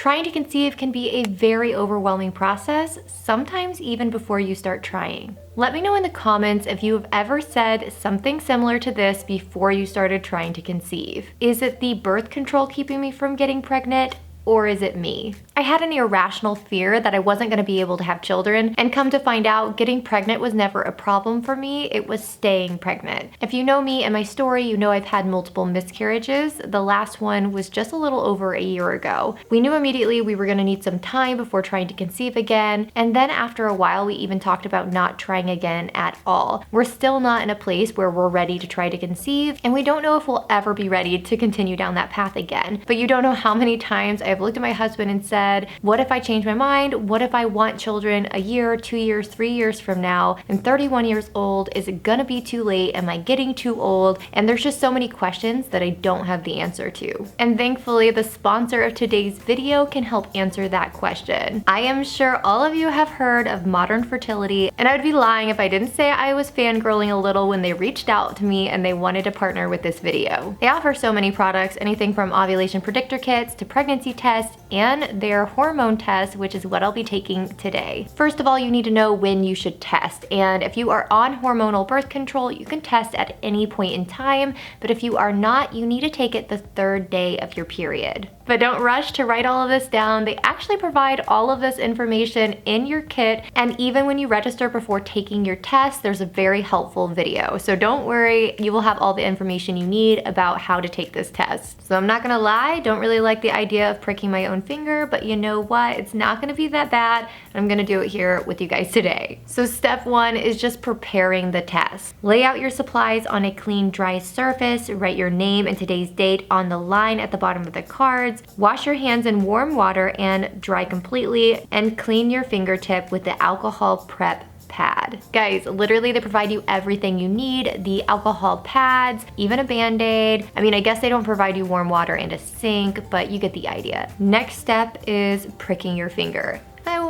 Trying to conceive can be a very overwhelming process, sometimes even before you start trying. Let me know in the comments if you have ever said something similar to this before you started trying to conceive. Is it the birth control keeping me from getting pregnant? Or is it me? I had an irrational fear that I wasn't going to be able to have children, and come to find out, getting pregnant was never a problem for me, it was staying pregnant. If you know me and my story, you know I've had multiple miscarriages. The last one was just a little over a year ago. We knew immediately we were going to need some time before trying to conceive again, and then after a while we even talked about not trying again at all. We're still not in a place where we're ready to try to conceive, and we don't know if we'll ever be ready to continue down that path again. But you don't know how many times I've looked at my husband and said, what if I change my mind? What if I want children a year, 2 years, 3 years from now? I'm 31 years old. Is it gonna be too late? Am I getting too old? And there's just so many questions that I don't have the answer to. And thankfully, the sponsor of today's video can help answer that question. I am sure all of you have heard of Modern Fertility, and I would be lying if I didn't say I was fangirling a little when they reached out to me and they wanted to partner with this video. They offer so many products, anything from ovulation predictor kits to pregnancy tests and their hormone test, which is what I'll be taking today. First of all, you need to know when you should test. And if you are on hormonal birth control, you can test at any point in time. But if you are not, you need to take it the 3rd day of your period. But don't rush to write all of this down. They actually provide all of this information in your kit, and even when you register before taking your test, there's a very helpful video. So don't worry, you will have all the information you need about how to take this test. So I'm not gonna lie, don't really like the idea of pricking my own finger, but you know what? It's not gonna be that bad. I'm gonna do it here with you guys today. So step 1 is just preparing the test. Lay out your supplies on a clean, dry surface, write your name and today's date on the line at the bottom of the cards. Wash your hands in warm water and dry completely, and clean your fingertip with the alcohol prep pad. Guys, literally they provide you everything you need, the alcohol pads, even a band-aid. I mean, I guess they don't provide you warm water and a sink, but you get the idea. Next step is pricking your finger.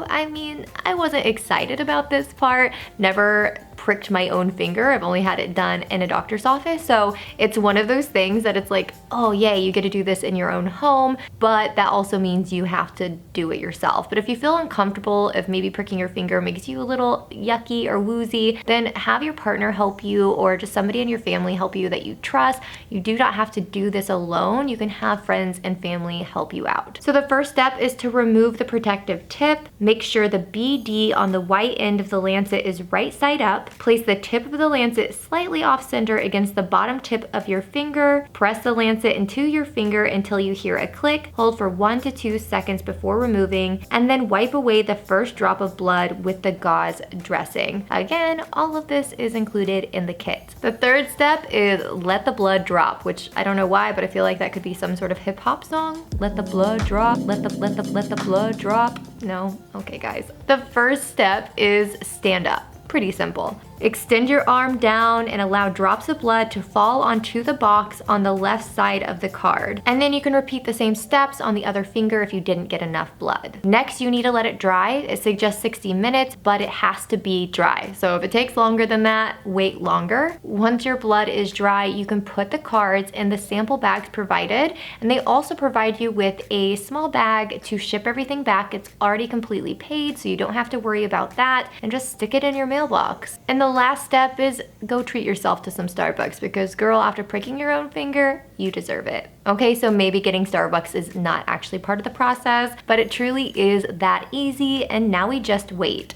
I mean, I wasn't excited about this part. Never pricked my own finger. I've only had it done in a doctor's office. So it's one of those things that it's like, oh yay, you get to do this in your own home, but that also means you have to do it yourself. But if you feel uncomfortable, if maybe pricking your finger makes you a little yucky or woozy, then have your partner help you, or just somebody in your family help you that you trust. You do not have to do this alone. You can have friends and family help you out. So the first step is to remove the protective tip. Make sure the BD on the white end of the lancet is right side up. Place the tip of the lancet slightly off center against the bottom tip of your finger. Press the lancet into your finger until you hear a click. Hold for 1 to 2 seconds before removing, and then wipe away the first drop of blood with the gauze dressing. Again, all of this is included in the kit. The third step is let the blood drop, which I don't know why, but I feel like that could be some sort of hip hop song. Let the blood drop, let the blood drop. No? Okay, guys. The first step is stand up. Pretty simple. Extend your arm down and allow drops of blood to fall onto the box on the left side of the card. And then you can repeat the same steps on the other finger if you didn't get enough blood. Next, you need to let it dry. It suggests 60 minutes, but it has to be dry. So if it takes longer than that, wait longer. Once your blood is dry, you can put the cards in the sample bags provided, and they also provide you with a small bag to ship everything back. It's already completely paid, so you don't have to worry about that, and just stick it in your mailbox. And the last step is go treat yourself to some Starbucks, because girl, after pricking your own finger, you deserve it. Okay, so maybe getting Starbucks is not actually part of the process, but it truly is that easy, and now we just wait.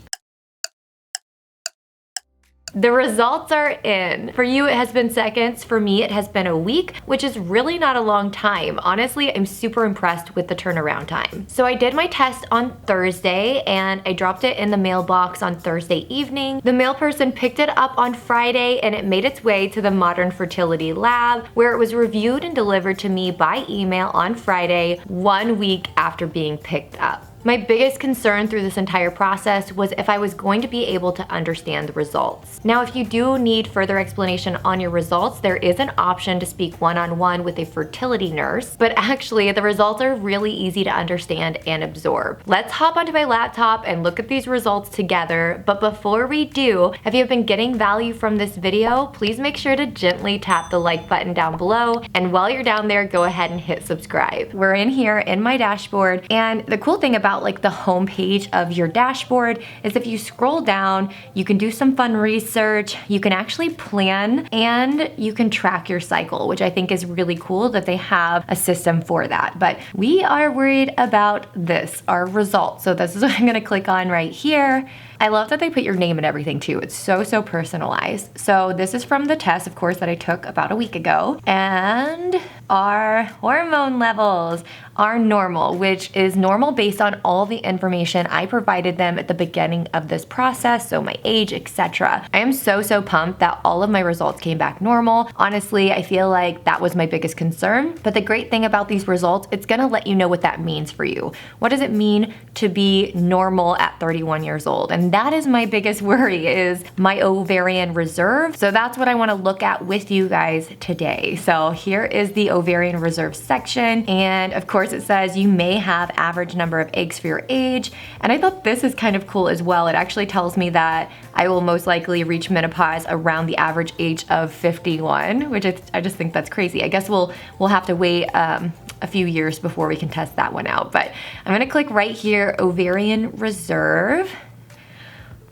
The results are in. For you, it has been seconds. For me, it has been a week, which is really not a long time. Honestly, I'm super impressed with the turnaround time. So I did my test on Thursday, and I dropped it in the mailbox on Thursday evening. The mail person picked it up on Friday, and it made its way to the Modern Fertility Lab, where it was reviewed and delivered to me by email on Friday, 1 week after being picked up. My biggest concern through this entire process was if I was going to be able to understand the results. Now, if you do need further explanation on your results, there is an option to speak one-on-one with a fertility nurse, but actually the results are really easy to understand and absorb. Let's hop onto my laptop and look at these results together, but before we do, if you've been getting value from this video, please make sure to gently tap the like button down below, and while you're down there, go ahead and hit subscribe. We're in here in my dashboard, and the cool thing about like the home page of your dashboard is if you scroll down, you can do some fun research, you can actually plan, and you can track your cycle, which I think is really cool that they have a system for that. But we are worried about this, our results. So this is what I'm gonna click on right here. I love that they put your name and everything too. It's so personalized. So this is from the test, of course, that I took about a week ago. And our hormone levels are normal, which is normal based on all the information I provided them at the beginning of this process, so my age, etc. I am so pumped that all of my results came back normal. Honestly, I feel like that was my biggest concern. But the great thing about these results, it's gonna let you know what that means for you. What does it mean to be normal at 31 years old? And that is my biggest worry, is my ovarian reserve. So that's what I wanna look at with you guys today. So here is the ovarian reserve section. And of course it says you may have average number of eggs for your age. And I thought this is kind of cool as well. It actually tells me that I will most likely reach menopause around the average age of 51, which I just think that's crazy. I guess we'll have to wait a few years before we can test that one out. But I'm gonna click right here, ovarian reserve.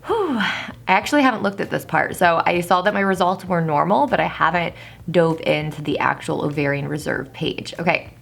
Whew. I actually haven't looked at this part. So I saw that my results were normal, but I haven't dove into the actual ovarian reserve page. Okay,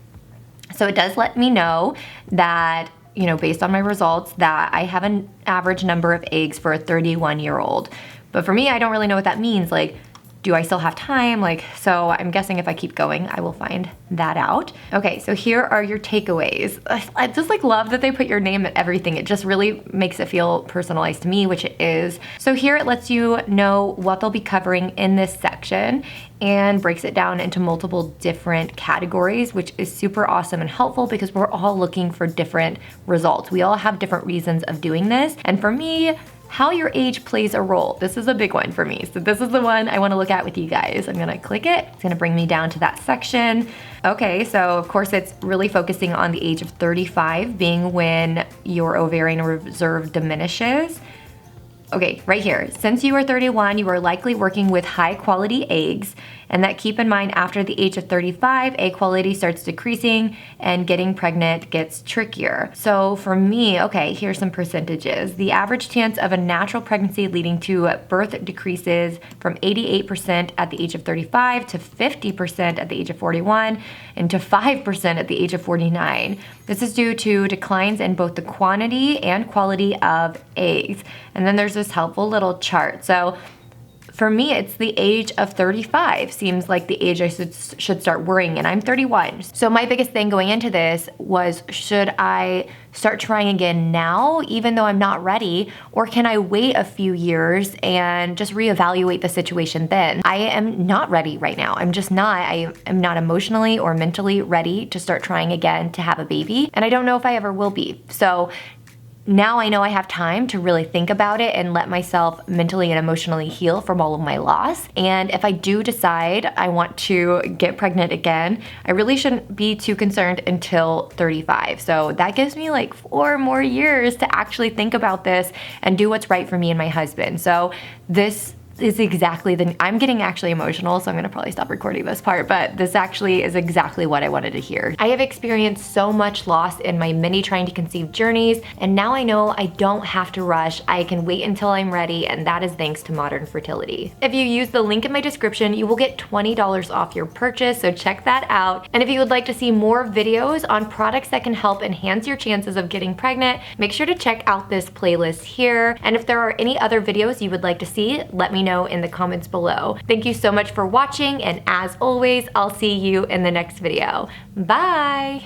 so it does let me know that, you know, based on my results, that I have an average number of eggs for a 31-year-old. But for me, I don't really know what that means. Like, do I still have time? So I'm guessing if I keep going, I will find that out. Okay, so here are your takeaways. I just love that they put your name and everything. It just really makes it feel personalized to me, which it is. So here it lets you know what they'll be covering in this section and breaks it down into multiple different categories, which is super awesome and helpful because we're all looking for different results. We all have different reasons of doing this. And for me, how your age plays a role. This is a big one for me. So this is the one I wanna look at with you guys. I'm gonna click it. It's gonna bring me down to that section. Okay, so of course it's really focusing on the age of 35 being when your ovarian reserve diminishes. Okay, right here. Since you are 31, you are likely working with high quality eggs, and that keep in mind after the age of 35, egg quality starts decreasing and getting pregnant gets trickier. So for me, okay, here's some percentages. The average chance of a natural pregnancy leading to birth decreases from 88% at the age of 35 to 50% at the age of 41 and to 5% at the age of 49. This is due to declines in both the quantity and quality of eggs. And then there's this helpful little chart. So for me, it's the age of 35 seems like the age I should start worrying, and I'm 31. So my biggest thing going into this was, should I start trying again now, even though I'm not ready, or can I wait a few years and just reevaluate the situation then? I am not ready right now. I'm just not. I am not emotionally or mentally ready to start trying again to have a baby, and I don't know if I ever will be. So now I know I have time to really think about it and let myself mentally and emotionally heal from all of my loss. And if I do decide I want to get pregnant again, I really shouldn't be too concerned until 35. So that gives me 4 more years to actually think about this and do what's right for me and my husband. So this is exactly I'm getting actually emotional, so I'm gonna probably stop recording this part, but this actually is exactly what I wanted to hear. I have experienced so much loss in my many trying to conceive journeys, and now I know I don't have to rush. I can wait until I'm ready, and that is thanks to Modern Fertility. If you use the link in my description, you will get $20 off your purchase, so check that out. And if you would like to see more videos on products that can help enhance your chances of getting pregnant, make sure to check out this playlist here. And if there are any other videos you would like to see, let me know in the comments below. Thank you so much for watching, and as always, I'll see you in the next video. Bye!